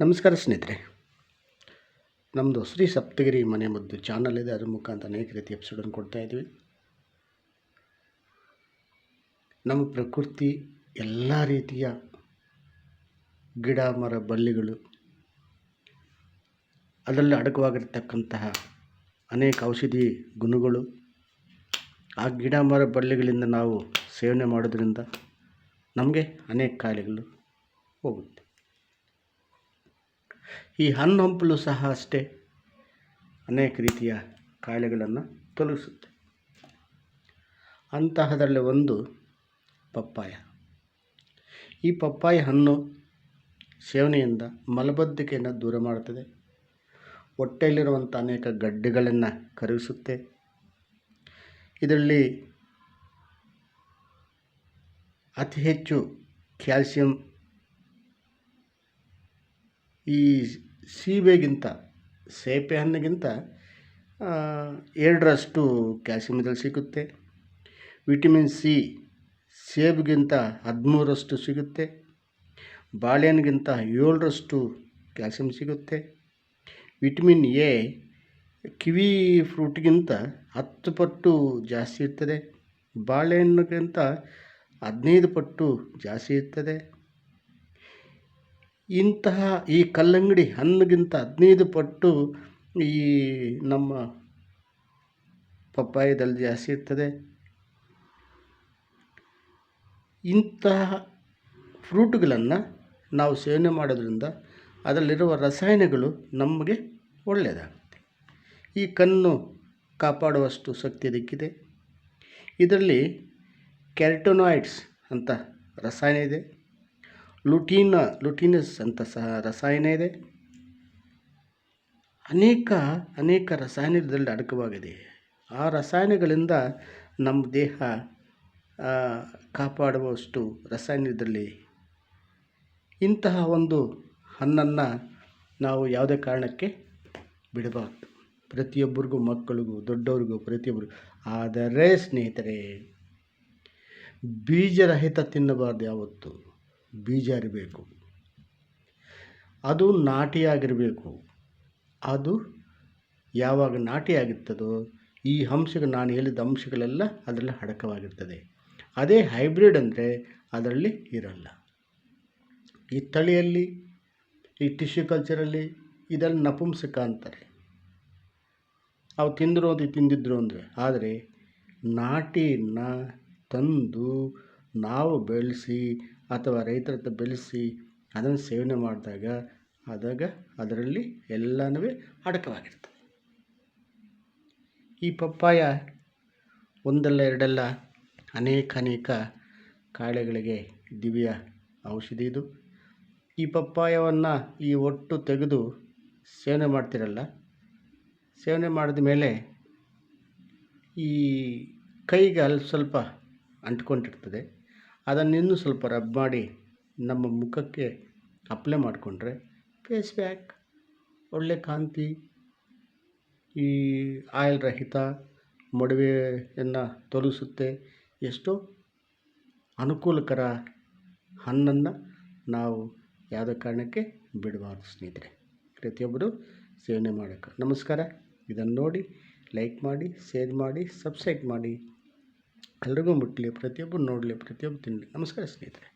ನಮಸ್ಕಾರ ಸ್ನೇಹಿತರೆ, ನಮ್ಮದು ಶ್ರೀ ಸಪ್ತಗಿರಿ ಮನೆ ಮದ್ದು ಚಾನಲ್ ಇದೆ. ಅದ್ರ ಮುಖಾಂತರ ಅನೇಕ ರೀತಿಯ ಎಪಿಸೋಡನ್ನು ಕೊಡ್ತಾಯಿದ್ವಿ. ನಮ್ಮ ಪ್ರಕೃತಿ ಎಲ್ಲ ರೀತಿಯ ಗಿಡ ಮರ ಬಳ್ಳಿಗಳು, ಅದರಲ್ಲಿ ಅಡಕವಾಗಿರ್ತಕ್ಕಂತಹ ಅನೇಕ ಔಷಧಿ ಗುಣಗಳು, ಆ ಗಿಡ ಮರ ಬಳ್ಳಿಗಳಿಂದ ನಾವು ಸೇವನೆ ಮಾಡೋದ್ರಿಂದ ನಮಗೆ ಅನೇಕ ಕಾಯಿಲೆಗಳು ಹೋಗುತ್ತೆ. ಈ ಹಣ್ಣು ಹಂಪಲು ಸಹ ಅಷ್ಟೇ ಅನೇಕ ರೀತಿಯ ಕಾಯಿಲೆಗಳನ್ನು ತೊಲಗಿಸುತ್ತೆ. ಅಂತಹದರಲ್ಲಿ ಒಂದು ಪಪ್ಪಾಯ. ಈ ಪಪ್ಪಾಯ ಹಣ್ಣು ಸೇವನೆಯಿಂದ ಮಲಬದ್ಧತೆಯನ್ನು ದೂರ ಮಾಡುತ್ತದೆ, ಹೊಟ್ಟೆಯಲ್ಲಿರುವಂಥ ಅನೇಕ ಗಡ್ಡೆಗಳನ್ನು ಕರಗಿಸುತ್ತೆ. ಇದರಲ್ಲಿ ಅತಿ ಹೆಚ್ಚು ಕ್ಯಾಲ್ಸಿಯಂ ಈ ಸೀಬೆಗಿಂತ, ಸೇಪೆ ಹಣ್ಣಿಗಿಂತ 2ರಷ್ಟು ಕ್ಯಾಲ್ಸಿಯಂ ಇದರಲ್ಲಿ ಸಿಗುತ್ತೆ. ವಿಟಮಿನ್ ಸಿ ಸೇಬಿಗಿಂತ 13ರಷ್ಟು ಸಿಗುತ್ತೆ. ಬಾಳೆಹಣ್ಣಿಗಿಂತ 7ರಷ್ಟು ಕ್ಯಾಲ್ಸಿಯಂ ಸಿಗುತ್ತೆ. ವಿಟಮಿನ್ ಎ ಕಿವಿ ಫ್ರೂಟ್ಗಿಂತ 10 ಪಟ್ಟು ಜಾಸ್ತಿ ಇರ್ತದೆ. ಬಾಳೆಹಣ್ಣಿಗಿಂತ 15 ಪಟ್ಟು ಜಾಸ್ತಿ ಇರ್ತದೆ. ಇಂತಹ ಈ ಕಲ್ಲಂಗಡಿ ಹಣ್ಣಿಗಿಂತ 15 ಪಟ್ಟು ಈ ನಮ್ಮ ಪಪ್ಪಾಯದಲ್ಲಿ ಜಾಸ್ತಿ ಇರ್ತದೆ. ಇಂತಹ ಫ್ರೂಟ್ಗಳನ್ನು ನಾವು ಸೇವನೆ ಮಾಡೋದ್ರಿಂದ ಅದರಲ್ಲಿರುವ ರಸಾಯನಗಳು ನಮಗೆ ಒಳ್ಳೆಯದಾಗುತ್ತೆ. ಈ ಕಣ್ಣು ಕಾಪಾಡುವಷ್ಟು ಶಕ್ತಿ ಅದಕ್ಕಿದೆ. ಇದರಲ್ಲಿ ಕ್ಯಾರೋಟಿನಾಯ್ಡ್ಸ್ ಅಂತ ರಸಾಯನ ಇದೆ. ಲುಟಿನಸ್ ಅಂತ ಸಹ ರಸಾಯನ ಇದೆ. ಅನೇಕ ರಸಾಯನದಲ್ಲಿ ಅಡಕವಾಗಿದೆ. ಆ ರಸಾಯನಗಳಿಂದ ನಮ್ಮ ದೇಹ ಕಾಪಾಡುವಷ್ಟು ರಸಾಯನ ಇದರಲ್ಲಿ. ಇಂತಹ ಒಂದು ಹಣ್ಣನ್ನು ನಾವು ಯಾವುದೇ ಕಾರಣಕ್ಕೆ ಬಿಡಬಾರ್ದು. ಪ್ರತಿಯೊಬ್ಬರಿಗೂ, ಮಕ್ಕಳಿಗೂ, ದೊಡ್ಡವ್ರಿಗೂ, ಪ್ರತಿಯೊಬ್ಬರಿಗೂ. ಆದರೆ ಸ್ನೇಹಿತರೆ, ಬೀಜರಹಿತ ತಿನ್ನಬಾರ್ದು. ಯಾವತ್ತು ಬೀಜ ಇರಬೇಕು, ಅದು ನಾಟಿಯಾಗಿರಬೇಕು. ಅದು ಯಾವಾಗ ನಾಟಿಯಾಗಿರ್ತದೋ ಈ ಅಂಶಗಳು, ನಾನು ಹೇಳಿದ ಅಂಶಗಳೆಲ್ಲ ಅದರಲ್ಲಿ ಅಡಕವಾಗಿರ್ತದೆ. ಅದೇ ಹೈಬ್ರಿಡ್ ಅಂದರೆ ಅದರಲ್ಲಿ ಇರಲ್ಲ. ಈ ತಳಿಯಲ್ಲಿ, ಈ ಟಿಶ್ಯೂ ಕಲ್ಚರಲ್ಲಿ ಇದನ್ನು ನಪುಂಸಕ ಅಂತಾರೆ. ಅವು ತಿಂದಿದ್ರು ಅಂದರೆ. ಆದರೆ ನಾಟಿಯನ್ನು ತಂದು ನಾವು ಬೆಳೆಸಿ ಅಥವಾ ರೈತರ ಹತ್ರ ಬೆಳೆಸಿ ಅದನ್ನು ಸೇವನೆ ಮಾಡಿದಾಗ ಅದರಲ್ಲಿ ಎಲ್ಲನೂ ಅಡಕವಾಗಿರ್ತದೆ. ಈ ಪಪ್ಪಾಯ ಒಂದಲ್ಲ ಎರಡಲ್ಲ ಅನೇಕ ಕಾಯಿಲೆಗಳಿಗೆ ದಿವ್ಯ ಔಷಧಿ ಇದು. ಈ ಪಪ್ಪಾಯವನ್ನು ಈ ಒಟ್ಟು ತೆಗೆದು ಸೇವನೆ ಮಾಡ್ತಿರಲ್ಲ, ಸೇವನೆ ಮಾಡಿದ ಮೇಲೆ ಈ ಕೈಗೆ ಅಲ್ಲಿ ಸ್ವಲ್ಪ ಅಂಟ್ಕೊಂಡಿರ್ತದೆ. ಅದನ್ನು ಇನ್ನೂ ಸ್ವಲ್ಪ ರಬ್ ಮಾಡಿ ನಮ್ಮ ಮುಖಕ್ಕೆ ಅಪ್ಲೈ ಮಾಡಿಕೊಂಡ್ರೆ ಫೇಸ್ ಪ್ಯಾಕ್, ಒಳ್ಳೆ ಕಾಂತಿ, ಈ ಆಯಿಲ್ ರಹಿತ ಮೊಡವೆಯನ್ನು ತೊಲಗಿಸುತ್ತೆ. ಎಷ್ಟೋ ಅನುಕೂಲಕರ ಹಣ್ಣನ್ನು ನಾವು ಯಾವುದೇ ಕಾರಣಕ್ಕೆ ಬಿಡಬಾರ್ದು ಸ್ನೇಹಿತರೆ. ಪ್ರತಿಯೊಬ್ಬರು ಸೇವನೆ ಮಾಡೋಕ್ಕೆ. ನಮಸ್ಕಾರ. ಇದನ್ನು ನೋಡಿ ಲೈಕ್ ಮಾಡಿ, ಶೇರ್ ಮಾಡಿ, ಸಬ್ಸ್ಕ್ರೈಬ್ ಮಾಡಿ. ಎಲ್ರಿಗೂ ಮುಟ್ಟಲಿ, ಪ್ರತಿಯೊಬ್ಬರು ನೋಡಲಿ, ಪ್ರತಿಯೊಬ್ಬರು ತಿನ್ನಲಿ. ನಮಸ್ಕಾರ ಸ್ನೇಹಿತರೆ.